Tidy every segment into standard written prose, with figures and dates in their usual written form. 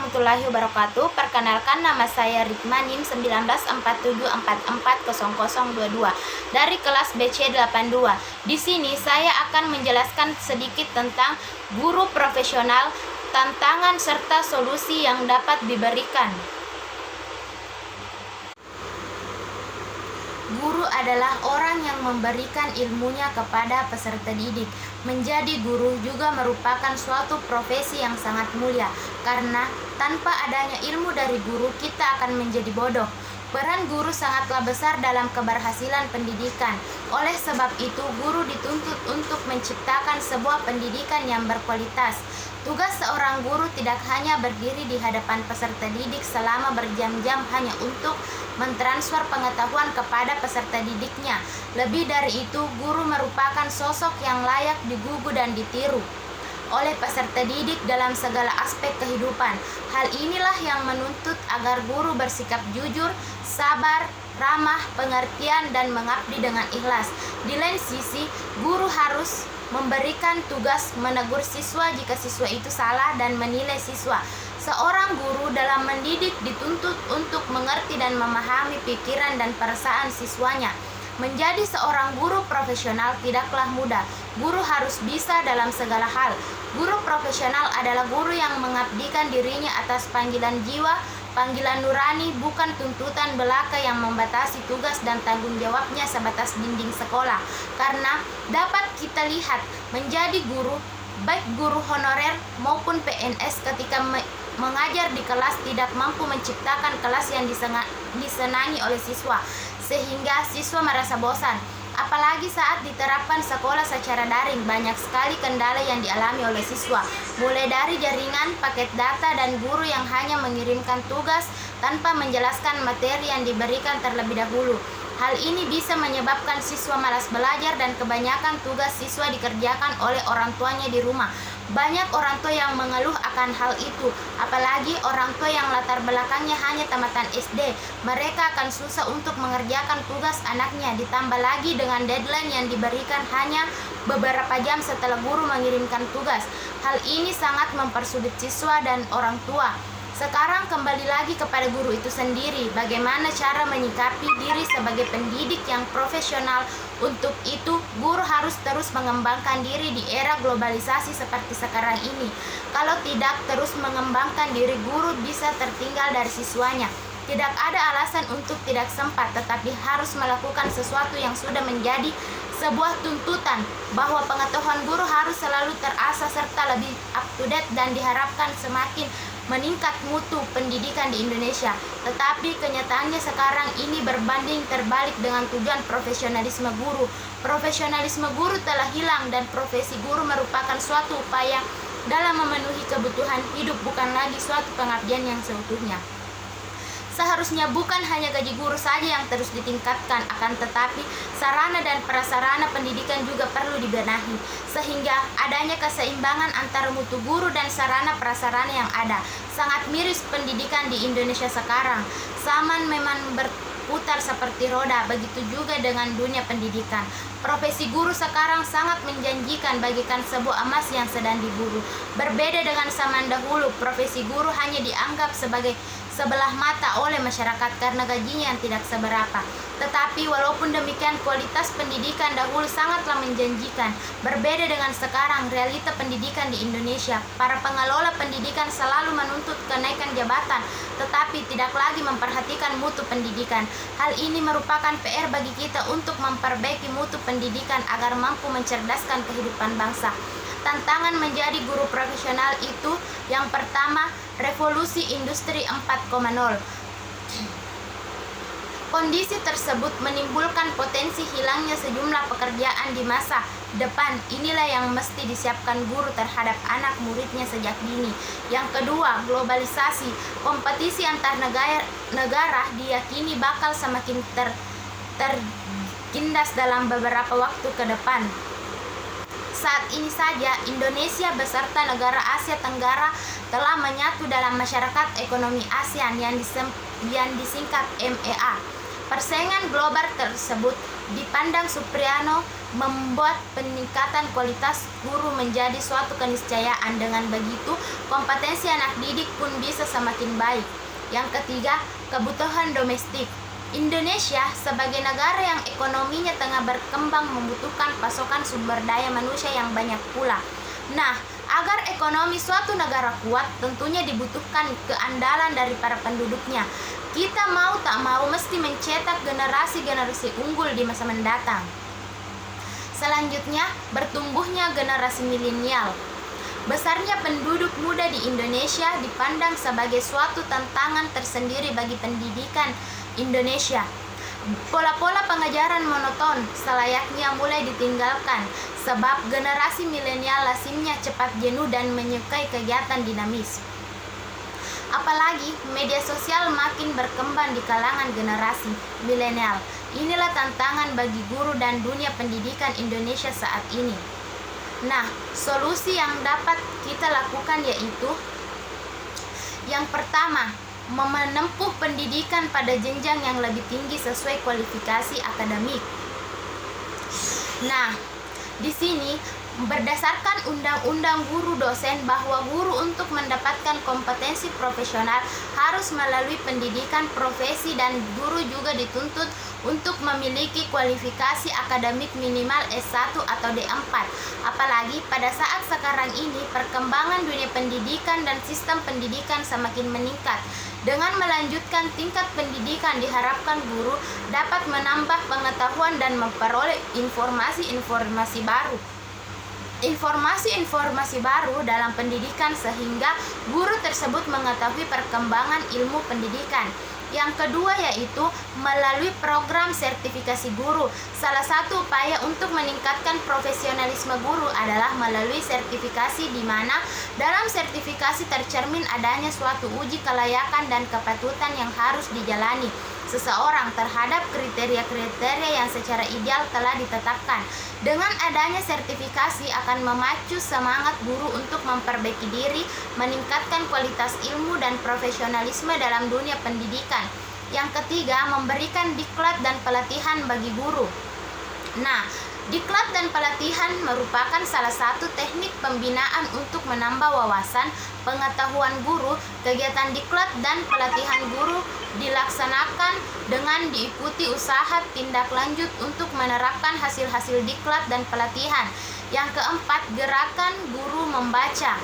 warahmatullahi wabarakatuh. Perkenalkan, nama saya Rikma, NIM 1947440022 dari kelas BC82. Di sini saya akan menjelaskan sedikit tentang guru profesional, tantangan serta solusi yang dapat diberikan. Guru adalah orang yang memberikan ilmunya kepada peserta didik. Menjadi guru juga merupakan suatu profesi yang sangat mulia, karena tanpa adanya ilmu dari guru, kita akan menjadi bodoh. Peran guru sangatlah besar dalam keberhasilan pendidikan. Oleh sebab itu, guru dituntut untuk menciptakan sebuah pendidikan yang berkualitas. Tugas seorang guru tidak hanya berdiri di hadapan peserta didik selama berjam-jam hanya untuk mentransfer pengetahuan kepada peserta didiknya. Lebih dari itu, guru merupakan sosok yang layak digugu dan ditiru oleh peserta didik dalam segala aspek kehidupan. Hal inilah yang menuntut agar guru bersikap jujur, sabar, ramah, pengertian, dan mengabdi dengan ikhlas. Di lain sisi, guru harus memberikan tugas menegur siswa jika siswa itu salah dan menilai siswa. Seorang guru dalam mendidik dituntut untuk mengerti dan memahami pikiran dan perasaan siswanya. Menjadi seorang guru profesional tidaklah mudah. Guru harus bisa dalam segala hal. Guru profesional adalah guru yang mengabdikan dirinya atas panggilan jiwa, panggilan nurani, bukan tuntutan belaka yang membatasi tugas dan tanggung jawabnya sebatas dinding sekolah. Karena dapat kita lihat, menjadi guru, baik guru honorer maupun PNS, ketika mengajar di kelas tidak mampu menciptakan kelas yang disenangi oleh siswa, sehingga siswa merasa bosan. Apalagi saat diterapkan sekolah secara daring, banyak sekali kendala yang dialami oleh siswa, mulai dari jaringan, paket data, dan guru yang hanya mengirimkan tugas tanpa menjelaskan materi yang diberikan terlebih dahulu. Hal ini bisa menyebabkan siswa malas belajar dan kebanyakan tugas siswa dikerjakan oleh orang tuanya di rumah. Banyak orang tua yang mengeluh akan hal itu, apalagi orang tua yang latar belakangnya hanya tamatan SD. Mereka akan susah untuk mengerjakan tugas anaknya, ditambah lagi dengan deadline yang diberikan hanya beberapa jam setelah guru mengirimkan tugas. Hal ini sangat mempersulit siswa dan orang tua. Sekarang kembali lagi kepada guru itu sendiri, bagaimana cara menyikapi diri sebagai pendidik yang profesional. Untuk itu, guru harus terus mengembangkan diri di era globalisasi seperti sekarang ini. Kalau tidak terus mengembangkan diri, guru bisa tertinggal dari siswanya. Tidak ada alasan untuk tidak sempat, tetapi harus melakukan sesuatu yang sudah menjadi sebuah tuntutan, bahwa pengetahuan guru harus selalu terasah serta lebih up to date, dan diharapkan semakin meningkat mutu pendidikan di Indonesia. Tetapi kenyataannya sekarang ini berbanding terbalik dengan tujuan profesionalisme guru. Profesionalisme guru telah hilang, dan profesi guru merupakan suatu upaya dalam memenuhi kebutuhan hidup, bukan lagi suatu pengabdian yang seutuhnya. Seharusnya bukan hanya gaji guru saja yang terus ditingkatkan, akan tetapi sarana dan prasarana pendidikan juga perlu dibenahi, sehingga adanya keseimbangan antara mutu guru dan sarana prasarana yang ada. Sangat miris pendidikan di Indonesia sekarang. Zaman memang berputar seperti roda, begitu juga dengan dunia pendidikan. Profesi guru sekarang sangat menjanjikan, bagikan sebuah emas yang sedang diburu. Berbeda dengan zaman dahulu, profesi guru hanya dianggap sebagai sebelah mata oleh masyarakat karena gajinya yang tidak seberapa. Tetapi walaupun demikian, kualitas pendidikan dahulu sangatlah menjanjikan. Berbeda dengan sekarang, realita pendidikan di Indonesia, para pengelola pendidikan selalu menuntut kenaikan jabatan, tetapi tidak lagi memperhatikan mutu pendidikan. Hal ini merupakan PR bagi kita untuk memperbaiki mutu pendidikan agar mampu mencerdaskan kehidupan bangsa. Tantangan menjadi guru profesional itu, yang pertama, revolusi industri 4.0. Kondisi tersebut menimbulkan potensi hilangnya sejumlah pekerjaan di masa depan. Inilah yang mesti disiapkan guru terhadap anak muridnya sejak dini. Yang kedua, globalisasi. Kompetisi antar negara diyakini bakal semakin tertindas dalam beberapa waktu ke depan. Saat ini saja, Indonesia beserta negara Asia Tenggara telah menyatu dalam Masyarakat Ekonomi ASEAN yang disingkat MEA. Persaingan global tersebut dipandang Supriyono membuat peningkatan kualitas guru menjadi suatu keniscayaan. Dengan begitu, kompetensi anak didik pun bisa semakin baik. Yang ketiga, kebutuhan domestik. Indonesia sebagai negara yang ekonominya tengah berkembang membutuhkan pasokan sumber daya manusia yang banyak pula. Nah, agar ekonomi suatu negara kuat, tentunya dibutuhkan keandalan dari para penduduknya. Kita mau tak mau mesti mencetak generasi-generasi unggul di masa mendatang. Selanjutnya, bertumbuhnya generasi milenial. Besarnya penduduk muda di Indonesia dipandang sebagai suatu tantangan tersendiri bagi pendidikan Indonesia. Pola-pola pengajaran monoton selayaknya mulai ditinggalkan, sebab generasi milenial lazimnya cepat jenuh dan menyukai kegiatan dinamis. Apalagi media sosial makin berkembang di kalangan generasi milenial. Inilah tantangan bagi guru dan dunia pendidikan Indonesia saat ini. Nah, solusi yang dapat kita lakukan yaitu yang pertama, menempuh pendidikan pada jenjang yang lebih tinggi sesuai kualifikasi akademik. Nah, di sini berdasarkan Undang-Undang Guru Dosen bahwa guru untuk mendapatkan kompetensi profesional harus melalui pendidikan profesi, dan guru juga dituntut untuk memiliki kualifikasi akademik minimal S1 atau D4. Apalagi pada saat sekarang ini perkembangan dunia pendidikan dan sistem pendidikan semakin meningkat. Dengan melanjutkan tingkat pendidikan diharapkan guru dapat menambah pengetahuan dan memperoleh informasi-informasi baru dalam pendidikan sehingga guru tersebut mengetahui perkembangan ilmu pendidikan. Yang kedua yaitu melalui program sertifikasi guru. Salah satu upaya untuk meningkatkan profesionalisme guru adalah melalui sertifikasi, di mana dalam sertifikasi tercermin adanya suatu uji kelayakan dan kepatutan yang harus dijalani seseorang terhadap kriteria-kriteria yang secara ideal telah ditetapkan. Dengan adanya sertifikasi akan memacu semangat guru untuk memperbaiki diri, meningkatkan kualitas ilmu dan profesionalisme dalam dunia pendidikan. Yang ketiga, memberikan diklat dan pelatihan bagi guru. Nah, diklat dan pelatihan merupakan salah satu teknik pembinaan untuk menambah wawasan pengetahuan guru. Kegiatan diklat dan pelatihan guru dilaksanakan dengan diikuti usaha tindak lanjut untuk menerapkan hasil-hasil diklat dan pelatihan. Yang keempat, gerakan guru membaca.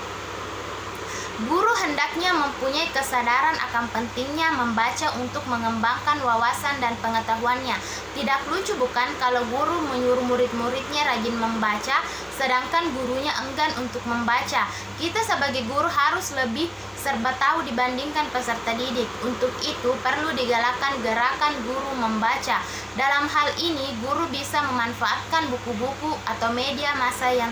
Guru hendaknya mempunyai kesadaran akan pentingnya membaca untuk mengembangkan wawasan dan pengetahuannya. Tidak lucu bukan kalau guru menyuruh murid-muridnya rajin membaca, sedangkan gurunya enggan untuk membaca. Kita sebagai guru harus lebih serba tahu dibandingkan peserta didik. Untuk itu perlu digalakkan gerakan guru membaca. Dalam hal ini, guru bisa memanfaatkan buku-buku atau media massa yang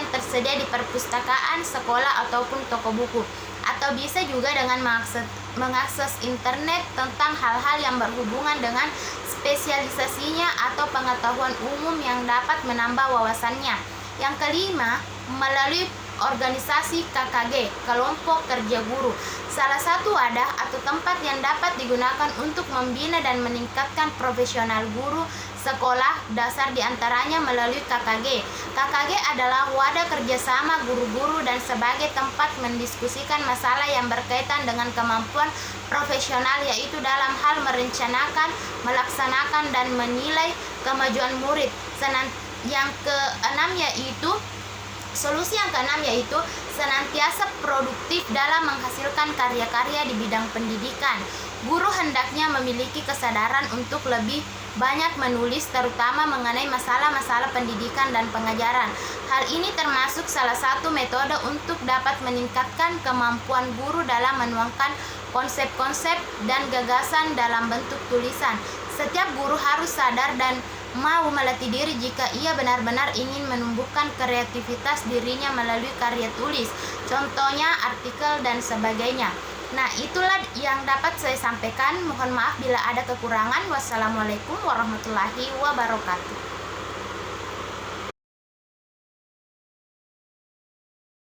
tersedia di perpustakaan, sekolah, ataupun toko buku. Atau bisa juga dengan mengakses internet tentang hal-hal yang berhubungan dengan spesialisasinya atau pengetahuan umum yang dapat menambah wawasannya. Yang kelima, melalui organisasi KKG, kelompok kerja guru. Salah satu wadah atau tempat yang dapat digunakan untuk membina dan meningkatkan profesional guru sekolah dasar diantaranya melalui KKG. KKG adalah wadah kerjasama guru-guru dan sebagai tempat mendiskusikan masalah yang berkaitan dengan kemampuan profesional, yaitu dalam hal merencanakan, melaksanakan, dan menilai kemajuan murid. Solusi yang keenam yaitu senantiasa produktif dalam menghasilkan karya-karya di bidang pendidikan. Guru hendaknya memiliki kesadaran untuk lebih banyak menulis, terutama mengenai masalah-masalah pendidikan dan pengajaran. Hal ini termasuk salah satu metode untuk dapat meningkatkan kemampuan guru dalam menuangkan konsep-konsep dan gagasan dalam bentuk tulisan. Setiap guru harus sadar dan mau melatih diri jika ia benar-benar ingin menumbuhkan kreativitas dirinya melalui karya tulis, contohnya artikel dan sebagainya. Nah, itulah yang dapat saya sampaikan. Mohon maaf bila ada kekurangan. Wassalamualaikum warahmatullahi wabarakatuh.